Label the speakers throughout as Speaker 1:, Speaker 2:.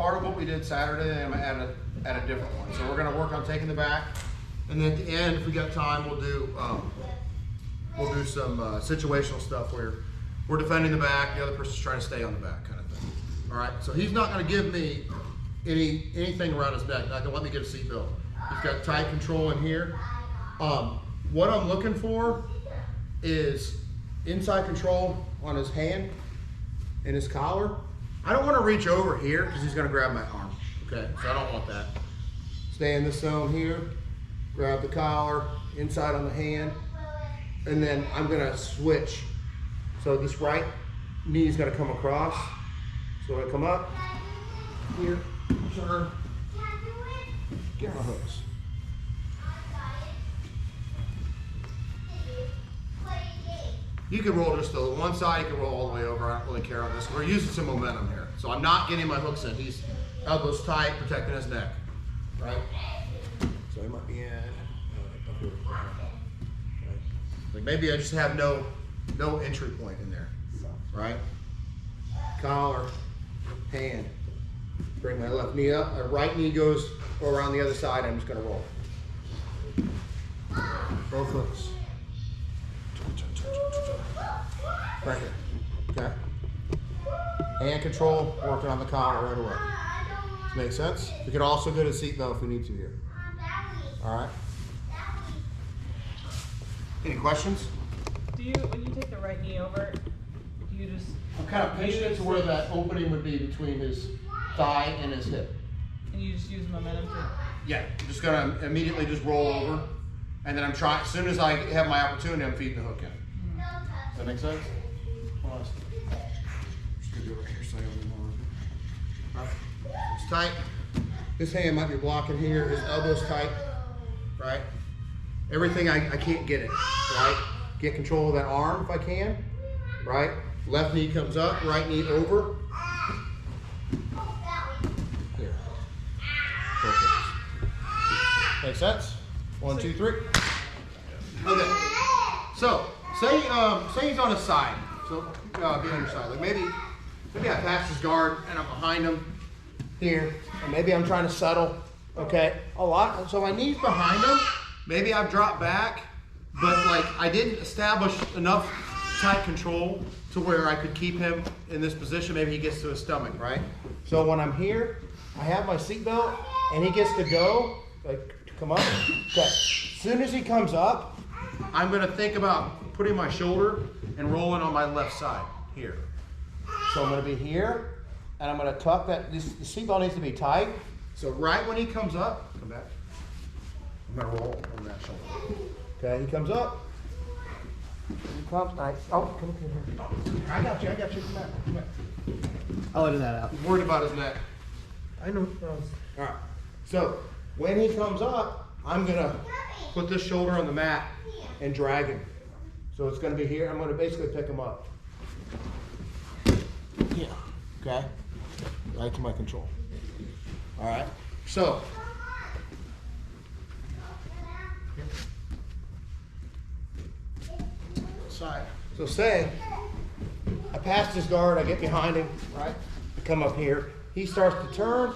Speaker 1: part of what we did Saturday, I'm gonna add a different one. So we're gonna work on taking the back, and then at the end, if we got time, we'll do some situational stuff where we're defending the back, the other person's trying to stay on the back, kind of thing. All right. So he's not gonna give me anything around his neck. Not gonna let me get a seatbelt. He's got tight control in here. What I'm looking for is inside control on his hand and his collar. I don't want to reach over here because he's going to grab my arm. Okay, so I don't want that. Stay in this zone here, grab the collar, inside on the hand, and then I'm going to switch. So this right knee is going to come across. So I come up here, turn, get my hooks. You can roll just the one side, you can roll all the way over. I don't really care on this. We're using some momentum here. So I'm not getting my hooks in. He's elbows tight, protecting his neck, right? So he might be in, like maybe I just have no entry point in there, right? Collar, hand. Bring my left knee up. My right knee goes around the other side. I'm just gonna roll. Both hooks. Right here, okay? Hand control, working on the collar right away. Does that make sense? We could also go to seatbelt if we need to here. All right? Any questions?
Speaker 2: When you take the right knee over, do you just...
Speaker 1: I'm kind of pinching it to where that opening would be between his thigh and his hip.
Speaker 2: And you just use momentum to...
Speaker 1: Yeah, I'm just gonna immediately just roll over, and then I'm trying, as soon as I have my opportunity, I'm feeding the hook in. Does that make sense? Just gonna do it right here so I don't know. All right. It's tight. This hand might be blocking here. His elbow's tight, right? Everything I can't get it, right? Get control of that arm if I can, right? Left knee comes up, right knee over. Here. Perfect. Make sense? 1, 2, 3. Okay. So say he's on his side. So be on your side. Like maybe I pass his guard and I'm behind him here, and maybe I'm trying to settle. Okay, a lot. So my knee's behind him. Maybe I've dropped back, but like I didn't establish enough tight control to where I could keep him in this position. Maybe he gets to his stomach, right? So when I'm here, I have my seatbelt, and he gets to go, like to come up. Okay. As soon as he comes up, I'm gonna think about putting my shoulder and rolling on my left side here. So I'm gonna be here, and I'm gonna tuck that. The seatbelt needs to be tight. So right when he comes up, come back. I'm gonna roll on that shoulder. Okay, he comes up. He comes. Oh, come here. I got you. Come back. Come back.
Speaker 3: I'll edit that out.
Speaker 1: He's worried about his neck.
Speaker 3: I know.
Speaker 1: All right. So when he comes up, I'm gonna put this shoulder on the mat and drag him. So it's gonna be here. I'm gonna basically pick him up. Yeah. Okay. Right to my control. All right. So. Side. So say I passed his guard, I get behind him, right? I come up here. He starts to turn.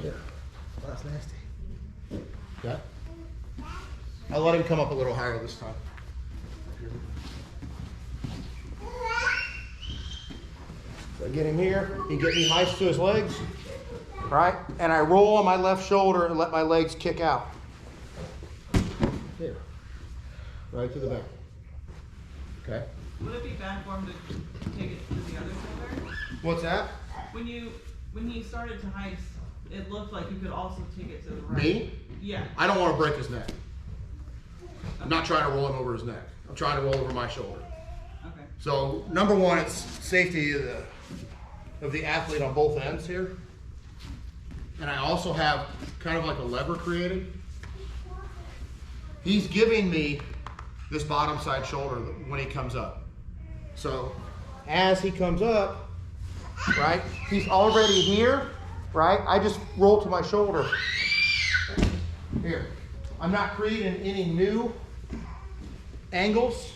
Speaker 1: Yeah. That's nasty. Yeah. I let him come up a little higher this time. So I get him here. He get me heights to his legs, right? And I roll on my left shoulder and let my legs kick out. Here. Right to the back. Okay.
Speaker 2: Would it be bad for him to take it to the other shoulder?
Speaker 1: What's that?
Speaker 2: When he started to heist, it looked like you could also take it to the right.
Speaker 1: Me?
Speaker 2: Yeah.
Speaker 1: I don't want to break his neck. I'm not trying to roll him over his neck. I'm trying to roll over my shoulder.
Speaker 2: Okay.
Speaker 1: So number one, it's safety of the athlete on both ends here. And I also have kind of like a lever created. He's giving me this bottom side shoulder when he comes up. So as he comes up, right, he's already here, right? I just roll to my shoulder. Here. I'm not creating any new angles.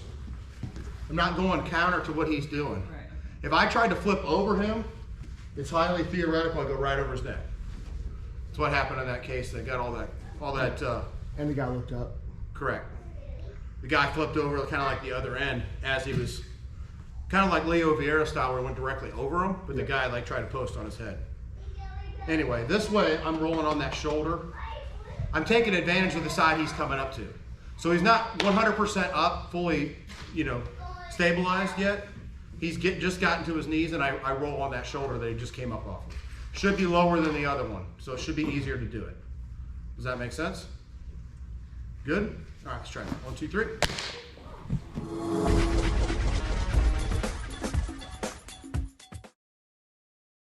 Speaker 1: I'm not going counter to what he's doing.
Speaker 2: Right.
Speaker 1: If I tried to flip over him, it's highly theoretical I go right over his neck. That's what happened in that case. They got all that,
Speaker 3: And the guy looked up.
Speaker 1: correct. The guy flipped over kind of like the other end as he was, kind of like Leo Vieira style where he went directly over him, but the guy like tried to post on his head. Anyway, this way I'm rolling on that shoulder. I'm taking advantage of the side he's coming up to. So he's not 100% up, fully, stabilized yet. He's just gotten to his knees, and I roll on that shoulder that he just came up off of. Should be lower than the other one, so it should be easier to do it. Does that make sense? Good? All right, let's try it. 1, 2, 3.